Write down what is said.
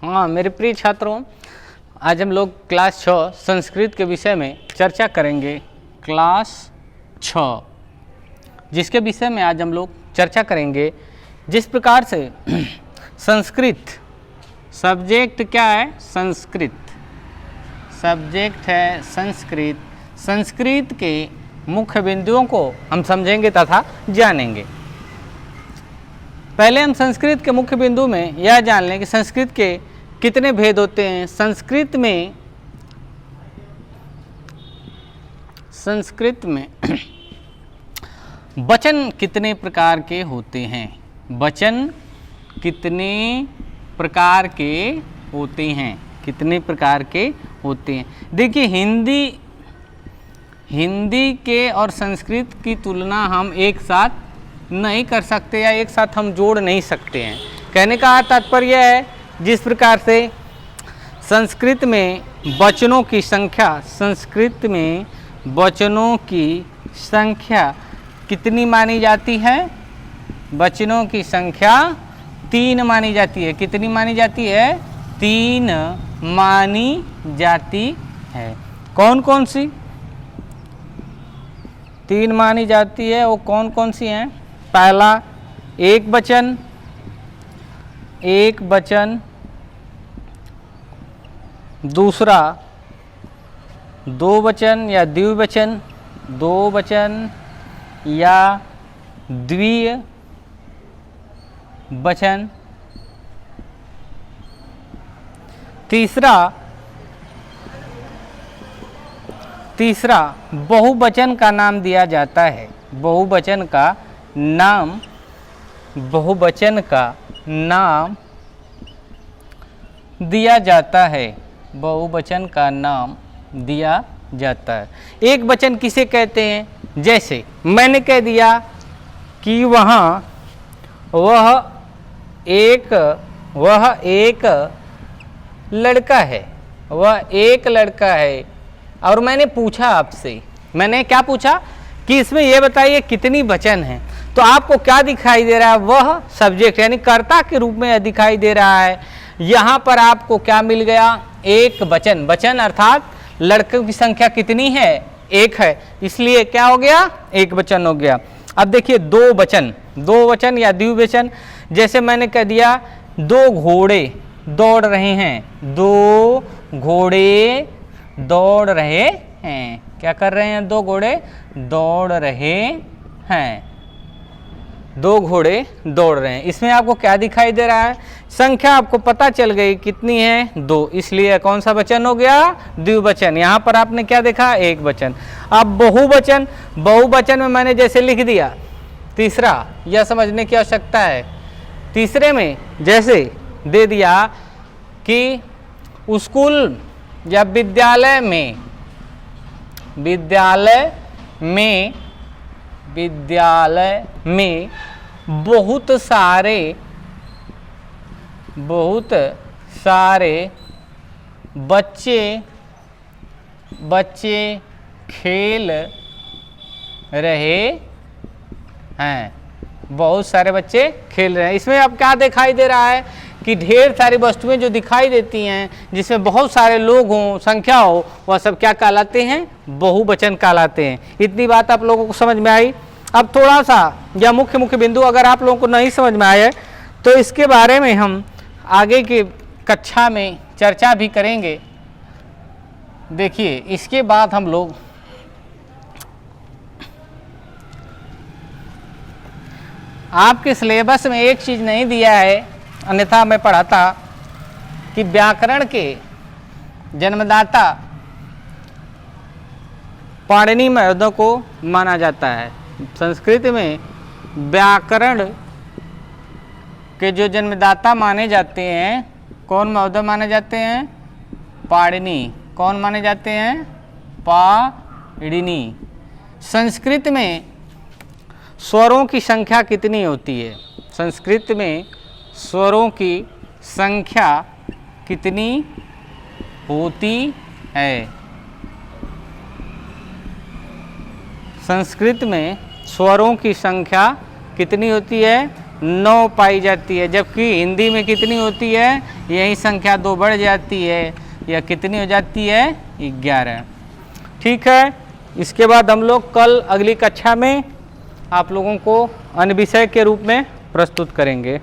हाँ मेरे प्रिय छात्रों, आज हम लोग क्लास 6 संस्कृत के विषय में चर्चा करेंगे। क्लास 6 जिसके विषय में आज हम लोग चर्चा करेंगे, जिस प्रकार से संस्कृत सब्जेक्ट क्या है, संस्कृत सब्जेक्ट है संस्कृत, संस्कृत के मुख्य बिंदुओं को हम समझेंगे तथा जानेंगे। पहले हम संस्कृत के मुख्य बिंदु में यह जान लें कि संस्कृत के कितने भेद होते हैं। संस्कृत में वचन कितने प्रकार के होते हैं, वचन कितने प्रकार के होते हैं, कितने प्रकार के होते हैं। देखिए हिंदी के और संस्कृत की तुलना हम एक साथ नहीं कर सकते या एक साथ हम जोड़ नहीं सकते हैं। कहने का तात्पर्य है, जिस प्रकार से संस्कृत में वचनों की संख्या, संस्कृत में वचनों की संख्या कितनी मानी जाती है, वचनों की संख्या 3 मानी जाती है। कितनी मानी जाती है, 3 मानी जाती है। कौन कौन सी 3 मानी जाती है, वो कौन कौन सी हैं? पहला एक वचन, दूसरा 2 वचन या द्विवचन, 2 वचन या द्वितीय वचन, तीसरा बहुवचन का नाम दिया जाता है। बहुवचन का नाम दिया जाता है, बहुवचन का नाम दिया जाता है। एक वचन किसे कहते हैं? जैसे मैंने कह दिया कि वह एक लड़का है, वह एक लड़का है। और मैंने पूछा आपसे, मैंने क्या पूछा कि इसमें यह बताइए कितनी वचन है। तो आपको क्या दिखाई दे रहा है? वह सब्जेक्ट यानी कर्ता के रूप में दिखाई दे रहा है। यहाँ पर आपको क्या मिल गया? एक वचन। वचन अर्थात लड़कों की संख्या कितनी है? 1 है, इसलिए क्या हो गया? एक वचन हो गया। अब देखिए 2 वचन या द्विवचन, जैसे मैंने कह दिया 2 घोड़े दौड़ रहे हैं, 2 घोड़े दौड़ रहे हैं। क्या कर रहे हैं? 2 घोड़े दौड़ रहे हैं, 2 घोड़े दौड़ रहे हैं। इसमें आपको क्या दिखाई दे रहा है? संख्या आपको पता चल गई कितनी है, 2, इसलिए कौन सा वचन हो गया? द्विवचन। यहाँ पर आपने क्या देखा? एक वचन। अब बहुवचन में मैंने जैसे लिख दिया तीसरा, यह समझने की आवश्यकता है। तीसरे में जैसे दे दिया कि स्कूल या विद्यालय में बहुत सारे बच्चे खेल रहे हैं, बहुत सारे बच्चे खेल रहे हैं। इसमें अब क्या दिखाई दे रहा है कि ढेर सारी वस्तुएं जो दिखाई देती हैं, जिसमें बहुत सारे लोग हों, संख्या हो, वह सब क्या कहलाते हैं? बहुवचन कहलाते हैं। इतनी बात आप लोगों को समझ में आई। अब थोड़ा सा या मुख्य बिंदु अगर आप लोगों को नहीं समझ में आया तो इसके बारे में हम आगे की कक्षा में चर्चा भी करेंगे। देखिए इसके बाद हम लोग आपके सिलेबस में एक चीज़ नहीं दिया है, अन्यथा मैं पढ़ाता कि व्याकरण के जन्मदाता पाणिनि महोदय को माना जाता है। संस्कृत में व्याकरण के जो जन्मदाता माने जाते हैं, कौन महोदय माने जाते हैं? पाणिनि। कौन माने जाते हैं? पाणिनि। संस्कृत में स्वरों की संख्या कितनी होती है? संस्कृत में स्वरों की संख्या कितनी होती है? संस्कृत में स्वरों की संख्या कितनी होती है? 9 पाई जाती है, जबकि हिंदी में कितनी होती है? यही संख्या 2 बढ़ जाती है, यह कितनी हो जाती है 11। ठीक है, इसके बाद हम लोग कल अगली कक्षा में आप लोगों को अन्य विषय के रूप में प्रस्तुत करेंगे।